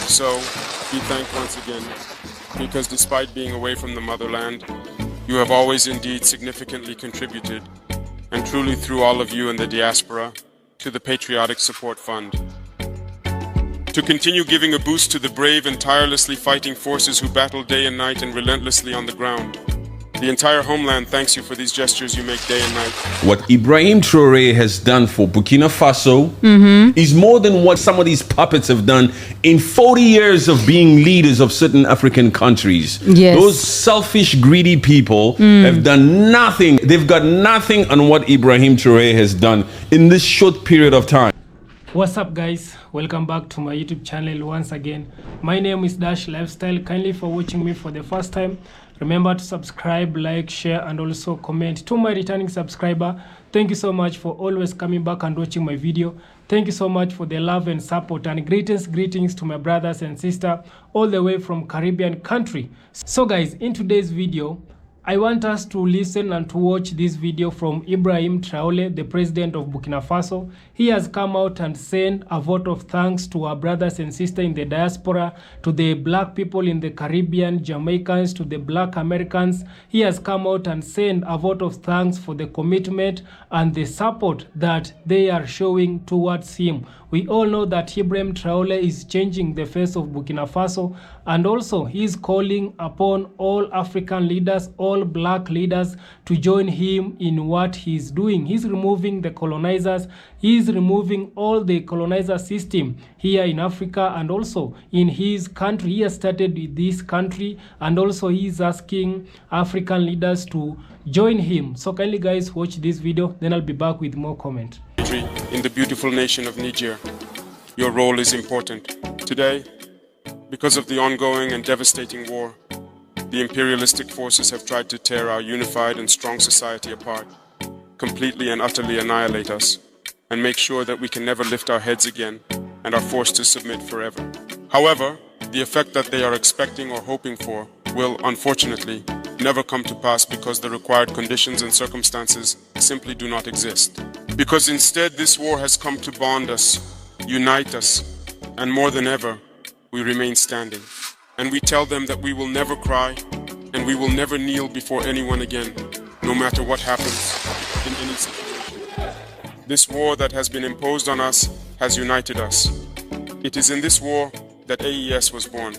So, we thank once again, because despite being away from the motherland, you have always indeed significantly contributed, and truly through all of you in the diaspora, to the Patriotic Support Fund. To continue giving a boost to the brave and tirelessly fighting forces who battle day and night and relentlessly on the ground. The entire homeland thanks you for these gestures you make day and night. What Ibrahim Traore has done for Burkina Faso is more than what some of these puppets have done in 40 years of being leaders of certain African countries. Yes. Those selfish, greedy people have done nothing. They've got nothing on what Ibrahim Traore has done in this short period of time. What's up, guys? Welcome back to my YouTube channel once again. My name is Dash Lifestyle. Kindly for watching me for the first time, remember to subscribe, like, share, and also comment. To my returning subscriber, thank you so much for always coming back and watching my video. Thank you so much for the love and support, and greetings to my brothers and sisters all the way from Caribbean country. So guys, in today's video, I want us to listen and to watch this video from Ibrahim Traore, the president of Burkina Faso. He has come out and sent a vote of thanks to our brothers and sisters in the diaspora, to the black people in the Caribbean, Jamaicans, to the black Americans. He has come out and sent a vote of thanks for the commitment and the support that they are showing towards him. We all know that Ibrahim Traore is changing the face of Burkina Faso, and also he is calling upon all African leaders, all black leaders, to join him in what he's doing. He's removing the colonizers. He's removing all the colonizer system here in Africa and also in his country. He has started with this country, and also he's asking African leaders to join him. So kindly guys, watch this video, then I'll be back with more comment. In the beautiful nation of Niger, your role is important. Today, because of the ongoing and devastating war, the imperialistic forces have tried to tear our unified and strong society apart, completely and utterly annihilate us, and make sure that we can never lift our heads again and are forced to submit forever. However, the effect that they are expecting or hoping for will, unfortunately, never come to pass, because the required conditions and circumstances simply do not exist. Because instead this war has come to bond us, unite us, and more than ever, we remain standing. And we tell them that we will never cry and we will never kneel before anyone again, no matter what happens in any situation. This war that has been imposed on us has united us. It is in this war that AES was born.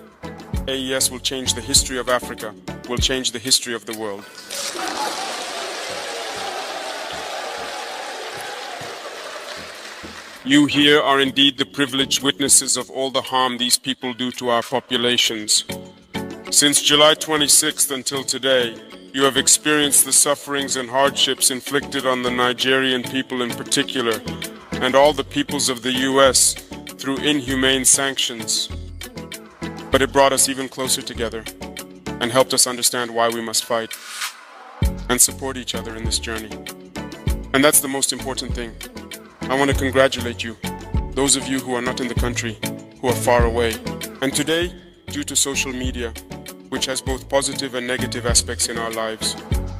AES will change the history of Africa, will change the history of the world. You here are indeed the privileged witnesses of all the harm these people do to our populations. Since July 26th until today, you have experienced the sufferings and hardships inflicted on the Nigerian people in particular, and all the peoples of the US through inhumane sanctions. But it brought us even closer together and helped us understand why we must fight and support each other in this journey. And that's the most important thing. I want to congratulate you, those of you who are not in the country, who are far away. And today, due to social media, which has both positive and negative aspects in our lives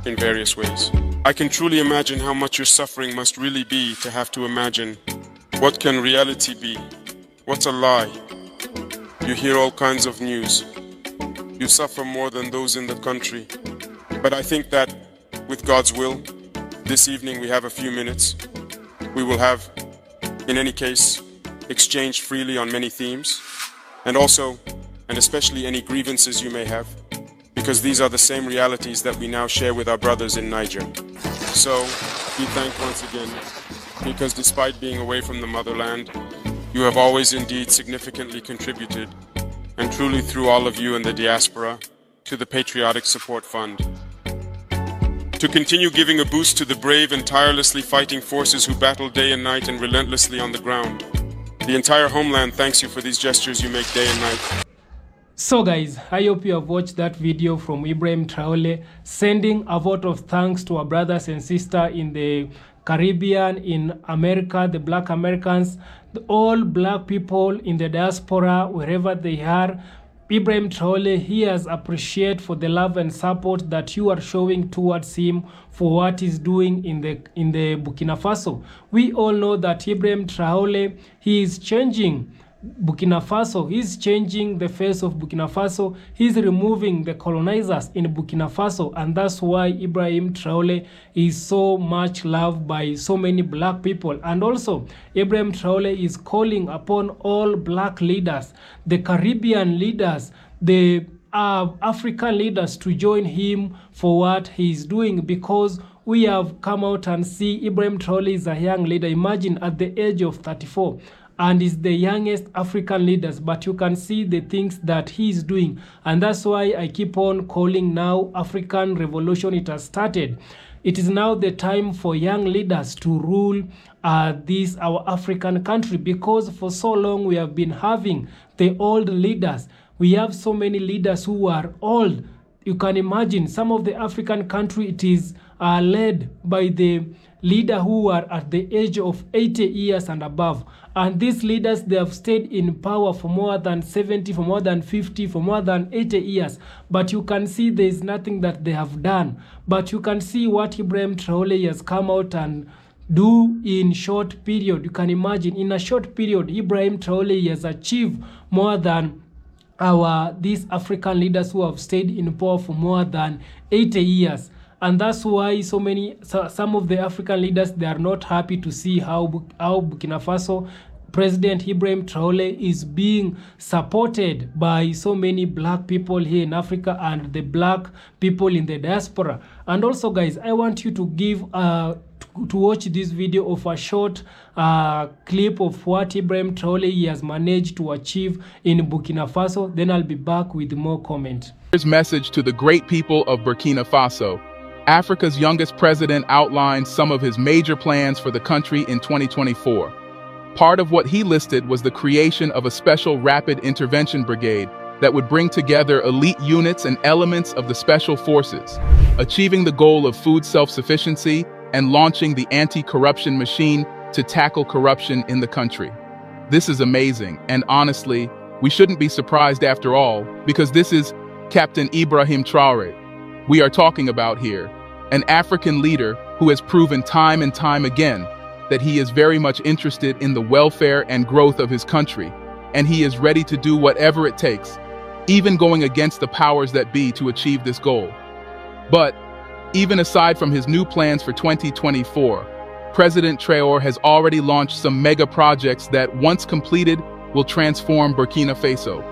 in various ways, I can truly imagine how much your suffering must really be, to have to imagine what can reality be, what's a lie. You hear all kinds of news. You suffer more than those in the country. But I think that with God's will, this evening we have a few minutes. We will have, in any case, exchanged freely on many themes, and also, and especially, any grievances you may have, because these are the same realities that we now share with our brothers in Niger. So, we thank once again, because despite being away from the motherland, you have always indeed significantly contributed, and truly through all of you in the diaspora, to the Patriotic Support Fund. To continue giving a boost to the brave and tirelessly fighting forces who battle day and night and relentlessly on the ground. The entire homeland thanks you for these gestures you make day and night. So guys, I hope you have watched that video from Ibrahim Traore sending a vote of thanks to our brothers and sisters in the Caribbean, in America, the black Americans, all black people in the diaspora, wherever they are. Ibrahim Traore, he has appreciated for the love and support that you are showing towards him for what he's doing in the Burkina Faso. We all know that Ibrahim Traore, he is changing Burkina Faso. He's changing the face of Burkina Faso. He's removing the colonizers in Burkina Faso, and that's why Ibrahim Traore is so much loved by so many black people. And also, Ibrahim Traore is calling upon all black leaders, the Caribbean leaders, the African leaders to join him for what he's doing, because we have come out and see Ibrahim Traore is a young leader. Imagine at the age of 34, and is the youngest African leaders, but you can see the things that he is doing. And that's why I keep on calling now African revolution. It has started. It is now the time for young leaders to rule our African country, because for so long we have been having the old leaders. We have so many leaders who are old. You can imagine some of the African country, it is led by the leader who are at the age of 80 years and above. And these leaders, they have stayed in power for more than 70, for more than 50, for more than 80 years. But you can see there is nothing that they have done. But you can see what Ibrahim Traore has come out and do in short period. You can imagine in a short period, Ibrahim Traore has achieved more than these African leaders who have stayed in power for more than 80 years. And that's why some of the African leaders, they are not happy to see how Burkina Faso President Ibrahim Traore is being supported by so many black people here in Africa and the black people in the diaspora. And also, guys, I want you to watch this video of a short clip of what Ibrahim Traore has managed to achieve in Burkina Faso. Then I'll be back with more comment. Here's message to the great people of Burkina Faso. Africa's youngest president outlined some of his major plans for the country in 2024. Part of what he listed was the creation of a special rapid intervention brigade that would bring together elite units and elements of the special forces, achieving the goal of food self-sufficiency and launching the anti-corruption machine to tackle corruption in the country. This is amazing, and honestly, we shouldn't be surprised after all, because this is Captain Ibrahim Traore we are talking about here, an African leader who has proven time and time again that he is very much interested in the welfare and growth of his country, and he is ready to do whatever it takes, even going against the powers that be to achieve this goal. But even aside from his new plans for 2024, President Traore has already launched some mega projects that, once completed, will transform Burkina Faso.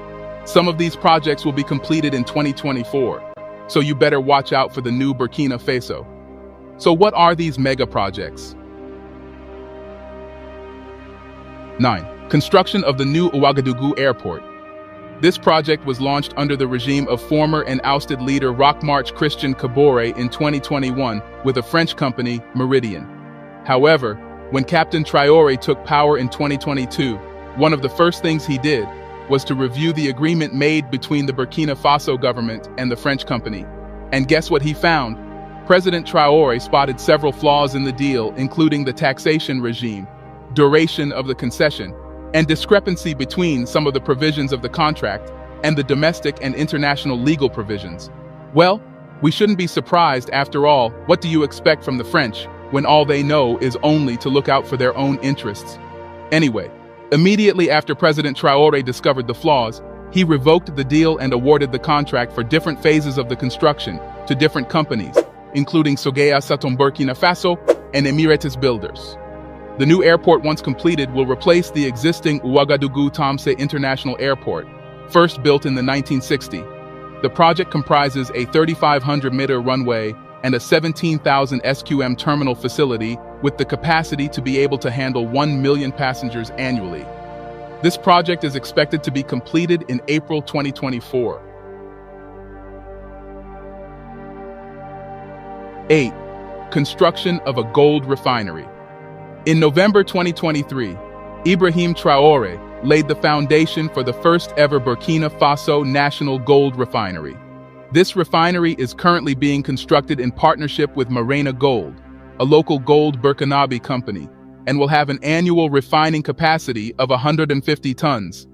Some of these projects will be completed in 2024, so you better watch out for the new Burkina Faso. So what are these mega projects? 9. Construction of the new Ouagadougou Airport. This project was launched under the regime of former and ousted leader Roch Marc Christian Kabore in 2021 with a French company, Meridian. However, when Captain Traore took power in 2022, one of the first things he did was to review the agreement made between the Burkina Faso government and the French company. And guess what he found? President Traore spotted several flaws in the deal, including the taxation regime, duration of the concession, and discrepancy between some of the provisions of the contract and the domestic and international legal provisions. Well, we shouldn't be surprised after all. What do you expect from the French when all they know is only to look out for their own interests? Anyway, immediately after President Traore discovered the flaws, he revoked the deal and awarded the contract for different phases of the construction to different companies, including Sogea Satom Burkina Faso and Emirates Builders. The new airport, once completed, will replace the existing Ouagadougou Tamse International Airport, first built in the 1960s. The project comprises a 3,500-meter runway and a 17,000 SQM terminal facility with the capacity to be able to handle 1 million passengers annually. This project is expected to be completed in April 2024. 8. Construction of a gold refinery. In November 2023, Ibrahim Traore laid the foundation for the first ever Burkina Faso National Gold Refinery. This refinery is currently being constructed in partnership with Marena Gold, a local gold Burkinabe company, and will have an annual refining capacity of 150 tons.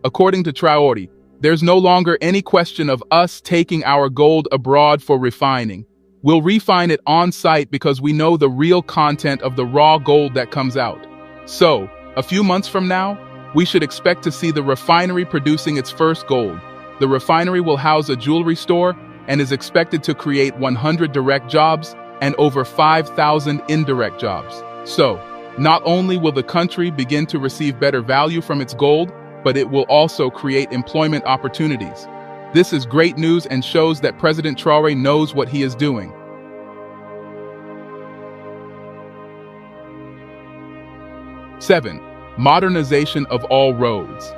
According to Traore, there's no longer any question of us taking our gold abroad for refining. We'll refine it on-site because we know the real content of the raw gold that comes out. So, a few months from now, we should expect to see the refinery producing its first gold. The refinery will house a jewelry store and is expected to create 100 direct jobs and over 5,000 indirect jobs. So, not only will the country begin to receive better value from its gold, but it will also create employment opportunities. This is great news and shows that President Traore knows what he is doing. 7. Modernization of all roads.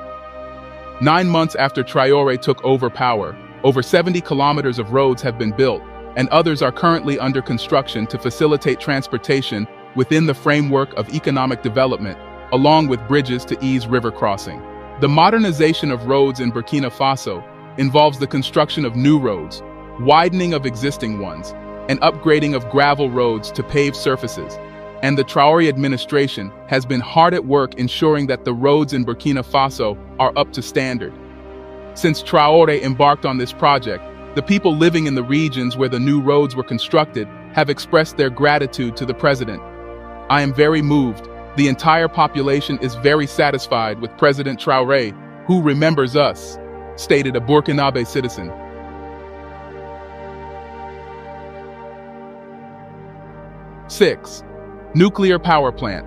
9 months after Traore took over power, over 70 kilometers of roads have been built, and others are currently under construction to facilitate transportation within the framework of economic development, along with bridges to ease river crossing. The modernization of roads in Burkina Faso involves the construction of new roads, widening of existing ones, and upgrading of gravel roads to paved surfaces. And the Traore administration has been hard at work ensuring that the roads in Burkina Faso are up to standard. Since Traore embarked on this project, the people living in the regions where the new roads were constructed have expressed their gratitude to the president. I am very moved. The entire population is very satisfied with President Traore, who remembers us, stated a Burkinabe citizen. 6. Nuclear power plant.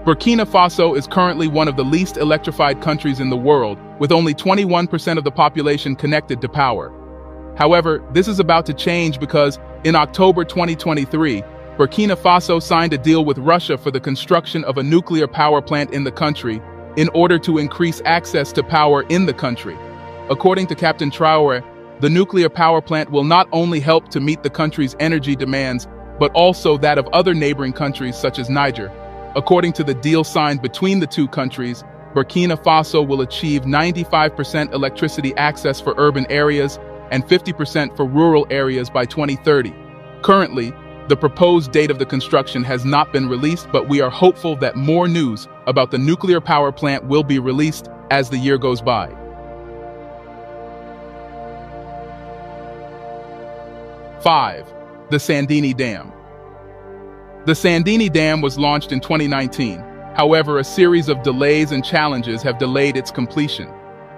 Burkina Faso is currently one of the least electrified countries in the world, with only 21% of the population connected to power. However, this is about to change because in October 2023, Burkina Faso signed a deal with Russia for the construction of a nuclear power plant in the country in order to increase access to power in the country. According to Captain Traore, the nuclear power plant will not only help to meet the country's energy demands, but also that of other neighboring countries such as Niger. According to the deal signed between the two countries, Burkina Faso will achieve 95% electricity access for urban areas and 50% for rural areas by 2030. Currently, the proposed date of the construction has not been released, but we are hopeful that more news about the nuclear power plant will be released as the year goes by. 5. The Sandini Dam. The Sandini Dam was launched in 2019. However, a series of delays and challenges have delayed its completion.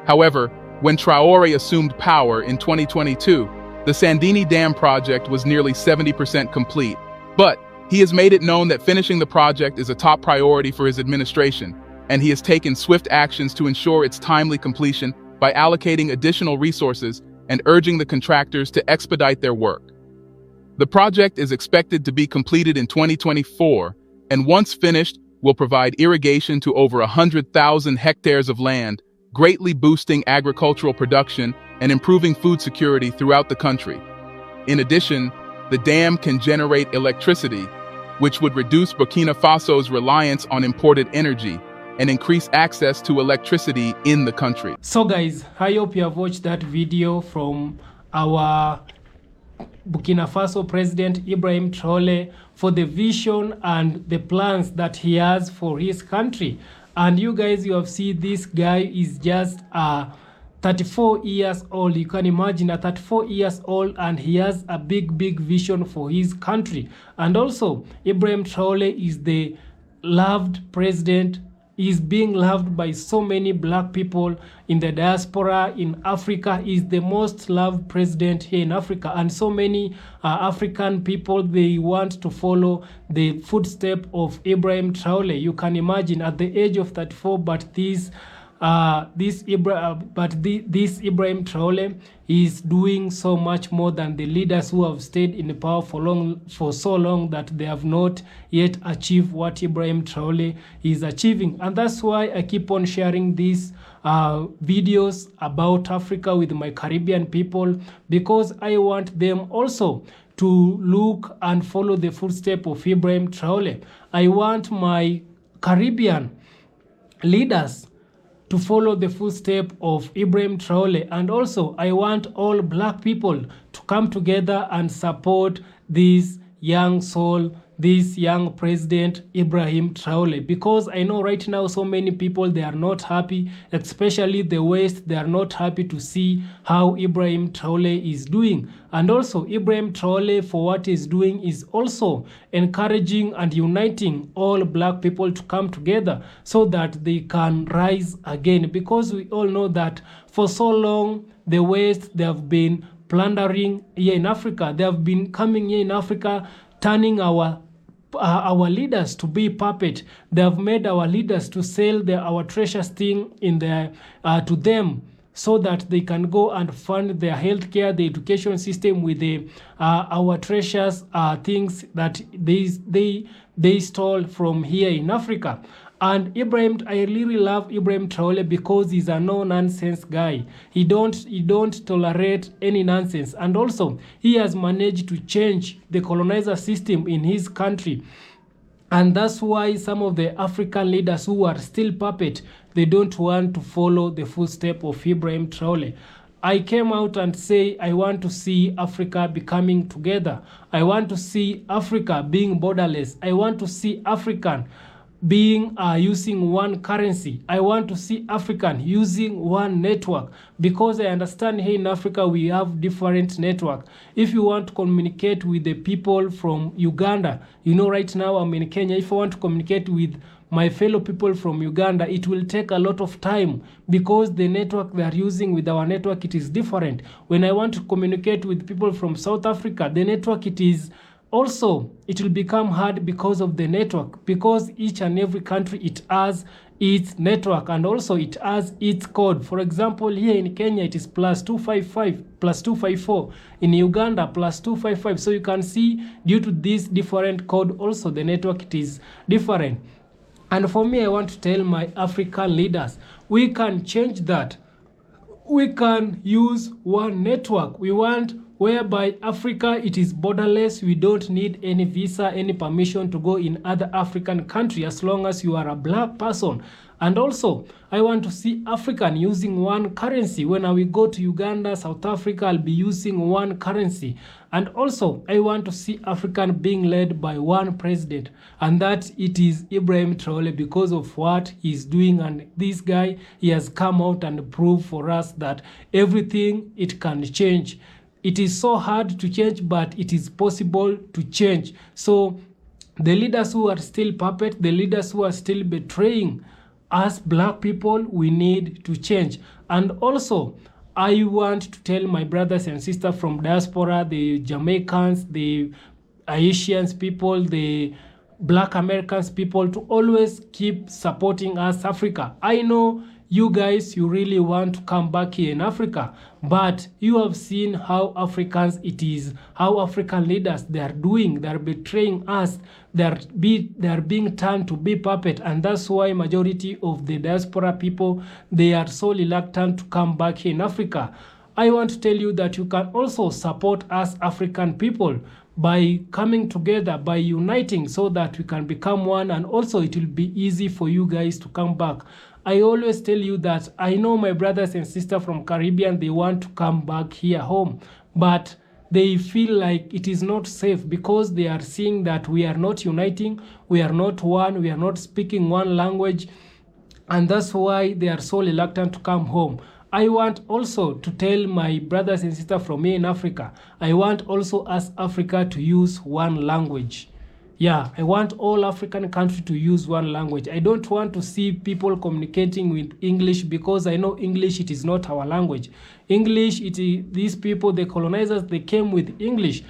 However, when Traore assumed power in 2022, the Sandini Dam project was nearly 70% complete. But he has made it known that finishing the project is a top priority for his administration, and he has taken swift actions to ensure its timely completion by allocating additional resources and urging the contractors to expedite their work. The project is expected to be completed in 2024, and once finished, will provide irrigation to over 100,000 hectares of land, greatly boosting agricultural production and improving food security throughout the country. In addition, the dam can generate electricity, which would reduce Burkina Faso's reliance on imported energy and increase access to electricity in the country. So guys, I hope you have watched that video from our Burkina Faso President Ibrahim Traore for the vision and the plans that he has for his country. And you guys, you have seen this guy is just 34 years old. You can imagine, at 34 years old, and he has a big vision for his country. And also, Ibrahim Traore is the loved president. He's being loved by so many black people in the diaspora in Africa. He's the most loved president here in Africa, and so many African people, they want to follow the footsteps of Ibrahim Traore. You can imagine, at the age of 34, but this Ibrahim Traore is doing so much more than the leaders who have stayed in the power for so long that they have not yet achieved what Ibrahim Traore is achieving. And that's why I keep on sharing these videos about Africa with my Caribbean people, because I want them also to look and follow the footsteps of Ibrahim Traore. I want my Caribbean leaders to follow the footsteps of Ibrahim Traore, and also I want all black people to come together and support this young soul this young president Ibrahim Traore, because I know right now so many people, they are not happy, especially the West. They are not happy to see how Ibrahim Traore is doing. And also Ibrahim Traore, for what he's doing, is also encouraging and uniting all black people to come together so that they can rise again, because we all know that for so long the West, they have been plundering here in Africa. They have been coming here in Africa, turning our leaders to be puppet. They have made our leaders to sell our treasures thing in to them, so that they can go and fund their healthcare, the education system with our treasures, things that they stole from here in Africa. And Ibrahim, I really love Ibrahim Traore because he's a no-nonsense guy. He don't tolerate any nonsense. And also, he has managed to change the colonizer system in his country. And that's why some of the African leaders who are still puppet, they don't want to follow the footsteps of Ibrahim Traore. I came out and say I want to see Africa becoming together. I want to see Africa being borderless. I want to see African being using one currency. I want to see African using one network, because I understand here in Africa we have different network. If you want to communicate with the people from Uganda, you know, right now I'm in Kenya. If I want to communicate with my fellow people from Uganda, it will take a lot of time, because the network they are using with our network, it is different. When I want to communicate with people from South Africa, the network, it will become hard because of the network, because each and every country, it has its network, and also it has its code. For example, here in Kenya it is +255 +254, in Uganda +255. So you can see, due to this different code, also the network, it is different. And for me, I want to tell my African leaders, we can change that. We can use one network. We want whereby Africa, it is borderless. We don't need any visa, any permission to go in other African country, as long as you are a black person. And also, I want to see African using one currency. When I will go to Uganda, South Africa, I'll be using one currency. And also, I want to see African being led by one president, and that it is Ibrahim Traore, because of what he's doing. And this guy, he has come out and proved for us that everything, it can change. It is so hard to change, but it is possible to change. So the leaders who are still puppet, the leaders who are still betraying us black people, we need to change. And also, I want to tell my brothers and sisters from diaspora, the Jamaicans, the Haitians people, the Black Americans people, to always keep supporting us, Africa. I know you guys, you really want to come back here in Africa, but you have seen how Africans it is, how African leaders, they are doing, they are betraying us, they are being turned to be puppet. And that's why majority of the diaspora people, they are so reluctant to come back here in Africa. I want to tell you that you can also support us African people by coming together, by uniting, so that we can become one, and also it will be easy for you guys to come back. I always tell you that I know my brothers and sisters from Caribbean, they want to come back here home, but they feel like it is not safe, because they are seeing that we are not uniting, we are not one, we are not speaking one language, and that's why they are so reluctant to come home. I want also to tell my brothers and sisters from here in Africa, I want also us Africa to use one language. Yeah, I want all African countries to use one language. I don't want to see people communicating with English, because I know English, it is not our language. English, these people, the colonizers, they came with English.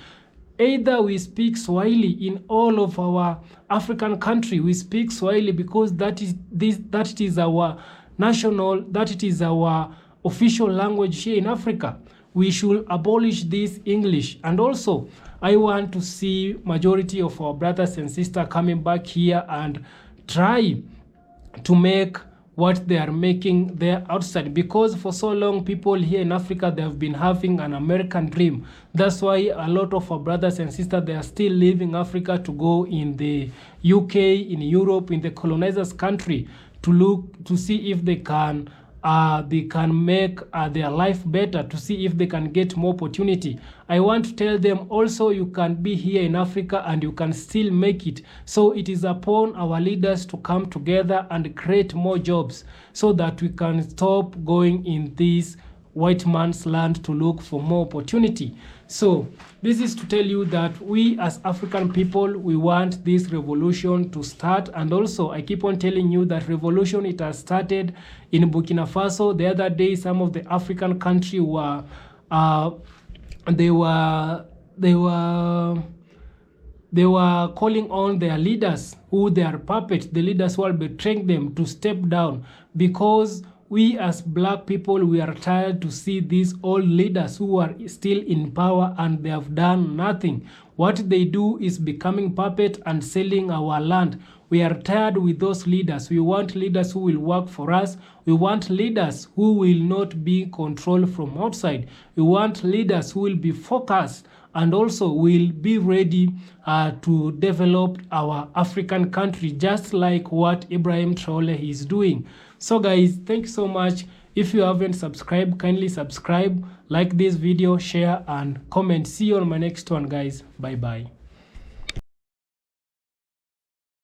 Either we speak Swahili in all of our African country, we speak Swahili, because that it is our national, that it is our official language here in Africa. We should abolish this English. And also, I want to see majority of our brothers and sisters coming back here and try to make what they are making there outside, because for so long people here in Africa, they have been having an American dream. That's why a lot of our brothers and sisters, they are still leaving Africa to go in the UK, in Europe, in the colonizers' country, to look to see if they can they can make their life better, to see if they can get more opportunity. I want to tell them also, you can be here in Africa and you can still make it. So it is upon our leaders to come together and create more jobs so that we can stop going in this white man's land to look for more opportunity. So this is to tell you that we as African people, we want this revolution to start. And also I keep on telling you that revolution, it has started in Burkina Faso. The other day, some of the African country were they were calling on their leaders, who they are puppets, the leaders who are betraying them, to step down, because we as black people, we are tired to see these old leaders who are still in power and they have done nothing. What they do is becoming puppet and selling our land. We are tired with those leaders. We want leaders who will work for us. We want leaders who will not be controlled from outside. We want leaders who will be focused and also will be ready to develop our African country, just like what Ibrahim Traore is doing. So guys, thank you so much. If you haven't subscribed, kindly subscribe, like this video, share and comment. See you on my next one, guys. Bye bye.